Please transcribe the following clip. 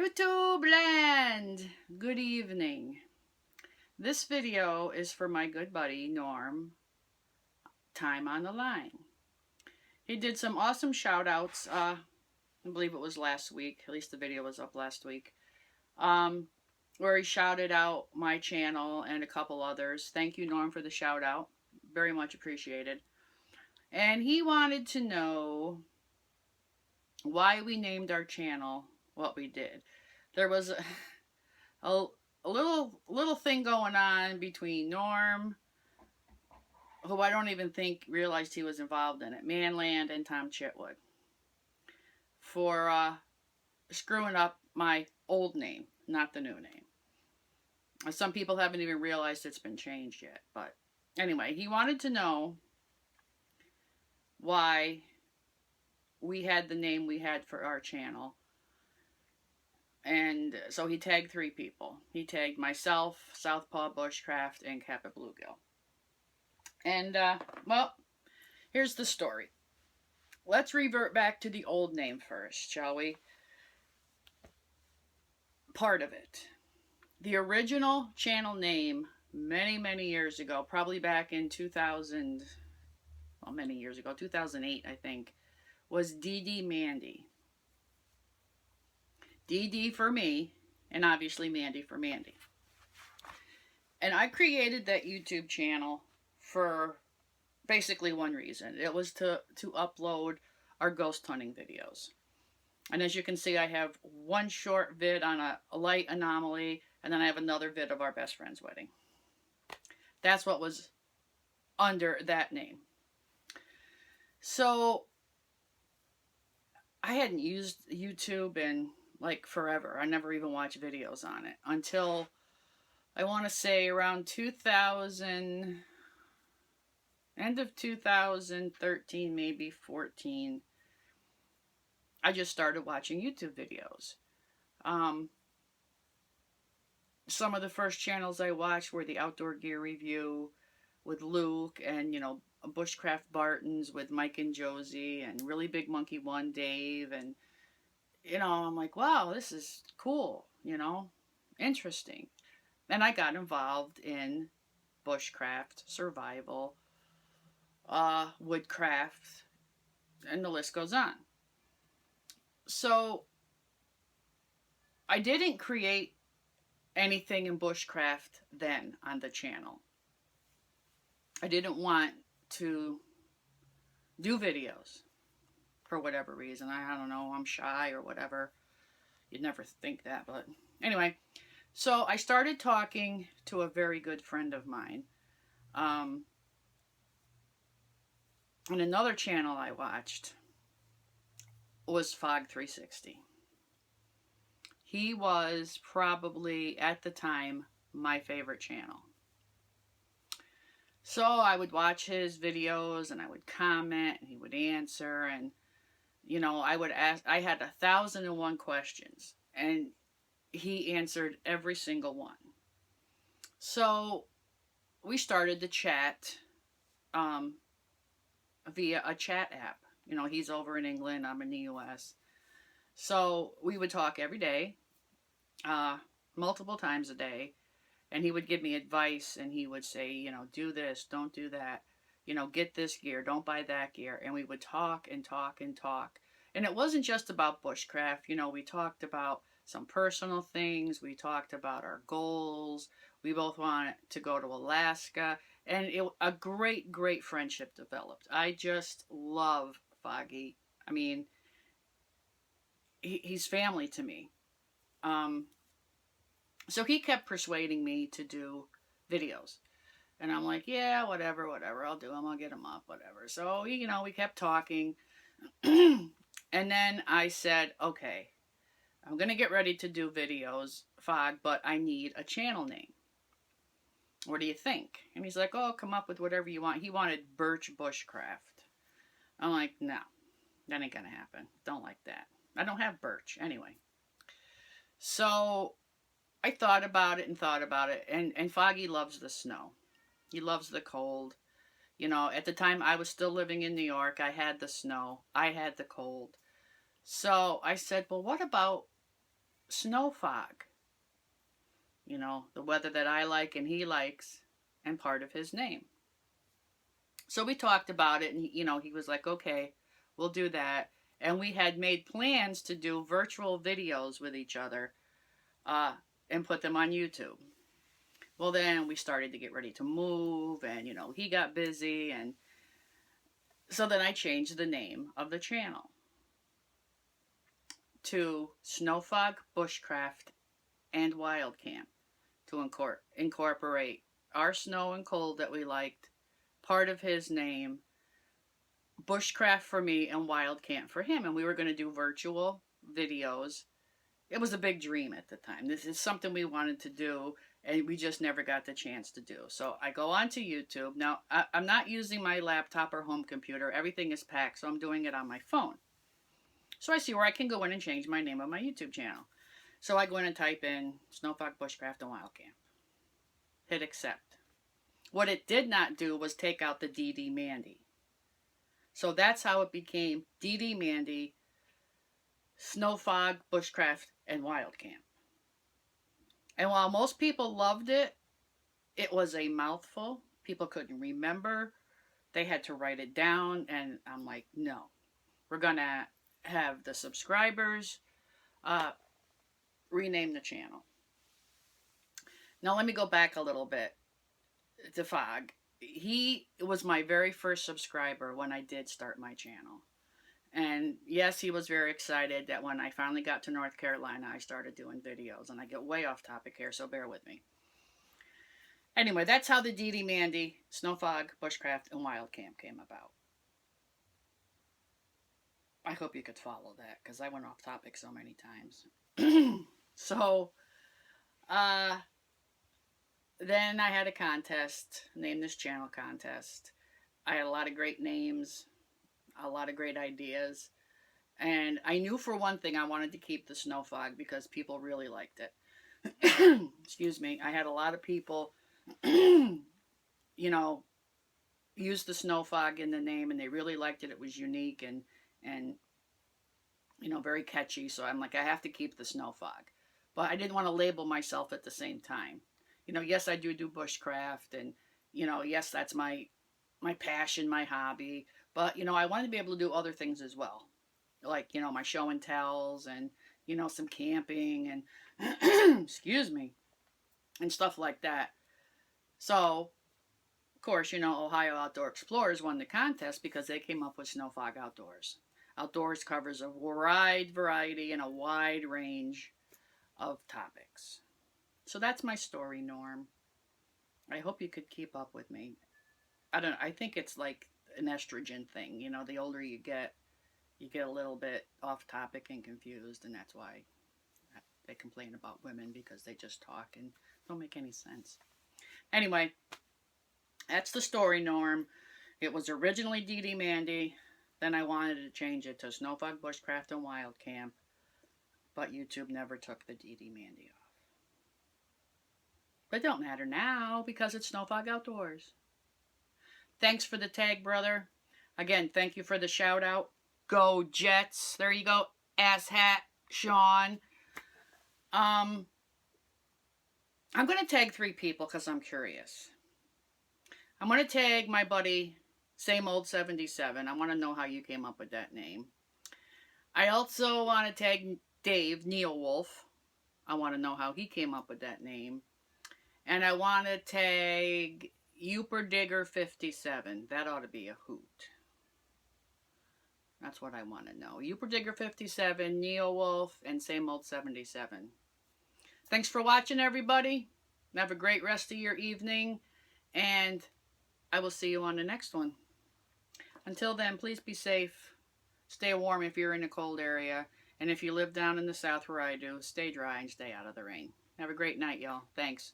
YouTube land! Good evening. This video is for my good buddy, Norm, Time on the Line. He did some awesome shout outs, I believe it was last week, at least the video was up last week, where he shouted out my channel and a couple others. Thank you, Norm, for the shout out. Very much appreciated. And he wanted to know why we named our channel what we did. There was a little thing going on between Norm, who I don't even think realized he was involved in it, Manland, and Tom Chitwood, for screwing up my old name, not the new name. Some people haven't even realized it's been changed yet. But anyway, he wanted to know why we had the name we had for our channel. And so he tagged 3 people. He tagged myself, Southpaw Bushcraft, and Kappa Bluegill. And, well, here's the story. Let's revert back to the old name first, shall we? Part of it. The original channel name, many years ago, probably back in 2000, well, many years ago, 2008, I think, was dedemandy. DD for me, and obviously Mandy for Mandy. And I created that YouTube channel for basically one reason. It was to upload our ghost hunting videos. And as you can see, I have one short vid on a light anomaly, and then I have another vid of our best friend's wedding. That's what was under that name. So I hadn't used YouTube in like forever. I never even watched videos on it until I want to say around 2000, end of 2013, maybe 14. I just started watching YouTube videos. Some of the first channels I watched were the Outdoor Gear Review with Luke, and Bushcraft Bartons with Mike and Josie, and Really Big Monkey 1 Dave, and I'm like, wow, this is cool, interesting. And I got involved in bushcraft, survival, woodcraft, and the list goes on. So I didn't create anything in bushcraft then on the channel. I didn't want to do videos. For whatever reason. I don't know, I'm shy or whatever. You'd never think that, but anyway. So I started talking to a very good friend of mine. And another channel I watched was Fog 360. He was probably, at the time, my favorite channel. So I would watch his videos, and I would comment, and he would answer, and I would ask, I had 1,001 questions, and he answered every single one. So we started to chat via a chat app. He's over in England, I'm in the US. So we would talk every day, multiple times a day, and he would give me advice, and he would say, do this, don't do that. Get this gear, don't buy that gear. And we would talk and talk and talk. And it wasn't just about bushcraft. We talked about some personal things. We talked about our goals. We both wanted to go to Alaska. And a great friendship developed. I just love Foggy. I mean, he's family to me. So he kept persuading me to do videos. And I'm like, yeah, whatever, I'll do them, I'll get them up, whatever. So, we kept talking. And then I said, okay, I'm going to get ready to do videos, Fog, but I need a channel name. What do you think? And he's like, oh, come up with whatever you want. He wanted Birch Bushcraft. I'm like, no, that ain't going to happen. Don't like that. I don't have birch anyway. So I thought about it, and Foggy loves the snow. He loves the cold. At the time I was still living in New York, I had the snow. I had the cold. So I said, well, what about Snowfog. You know, the weather that I like and he likes, and part of his name. So we talked about it, and he was like, okay, we'll do that. And we had made plans to do virtual videos with each other uh, and put them on YouTube. Well, then we started to get ready to move, and he got busy, and so then I changed the name of the channel to Snowfog, Bushcraft, and Wildcamp to incorporate our snow and cold that we liked, part of his name, bushcraft for me, and wildcamp for him. And we were going to do virtual videos. It was a big dream at the time. This is something we wanted to do, and we just never got the chance to do. So I go onto YouTube. Now, I'm not using my laptop or home computer. Everything is packed, so I'm doing it on my phone. So I see where I can go in and change my name of my YouTube channel. So I go in and type in Snowfog, Bushcraft, and Wildcamp. Hit accept. What it did not do was take out the dedemandy. So that's how it became dedemandy, Snowfog, Bushcraft, and Wildcamp. And while most people loved it, it was a mouthful. People couldn't remember. They had to write it down. And I'm like, no. We're going to have the subscribers rename the channel. Now let me go back a little bit to Fog. He was my very first subscriber when I did start my channel. And yes, he was very excited that when I finally got to North Carolina, I started doing videos. And I get way off topic here, so bear with me. Anyway, that's how the dedemandy, Snowfog, Bushcraft, and Wildcamp came about. I hope you could follow that, because I went off topic so many times. So, then I had a contest, named this channel contest. I had a lot of great names, a lot of great ideas. And I knew for one thing I wanted to keep the Snowfog because people really liked it. Excuse me. I had a lot of people, use the Snowfog in the name, and they really liked it. It was unique and very catchy. So I'm like, I have to keep the Snowfog. But I didn't want to label myself at the same time. Yes, I do bushcraft, and, yes, that's my passion, my hobby. But, I wanted to be able to do other things as well. Like, my show and tells and, some camping and, excuse me, and stuff like that. So, of course, Ohio Outdoor Explorers won the contest because they came up with Snowfog Outdoors. Outdoors covers a wide variety and a wide range of topics. So that's my story, Norm. I hope you could keep up with me. I don't know. I think it's like an estrogen thing. The older you get a little bit off topic and confused, and that's why they complain about women, because they just talk and don't make any sense. Anyway, that's the story, Norm. It was originally dedemandy. Then I wanted to change it to Snowfog, Bushcraft, and Wildcamp, but YouTube never took the dedemandy off. But it don't matter now because it's Snowfog Outdoors. Thanks for the tag, brother. Again, thank you for the shout out. Go Jets. There you go. Asshat Sean. I'm going to tag 3 people because I'm curious. I'm going to tag my buddy, Same Old 77. I want to know how you came up with that name. I also want to tag Dave, Neil Wolf. I want to know how he came up with that name. And I want to tag Youper Digger 57. That ought to be a hoot. That's what I want to know. Youper Digger 57, Neil Wolf, and Same Old 77. Thanks for watching, everybody. Have a great rest of your evening. And I will see you on the next one. Until then, please be safe. Stay warm if you're in a cold area. And if you live down in the south where I do, stay dry and stay out of the rain. Have a great night, y'all. Thanks.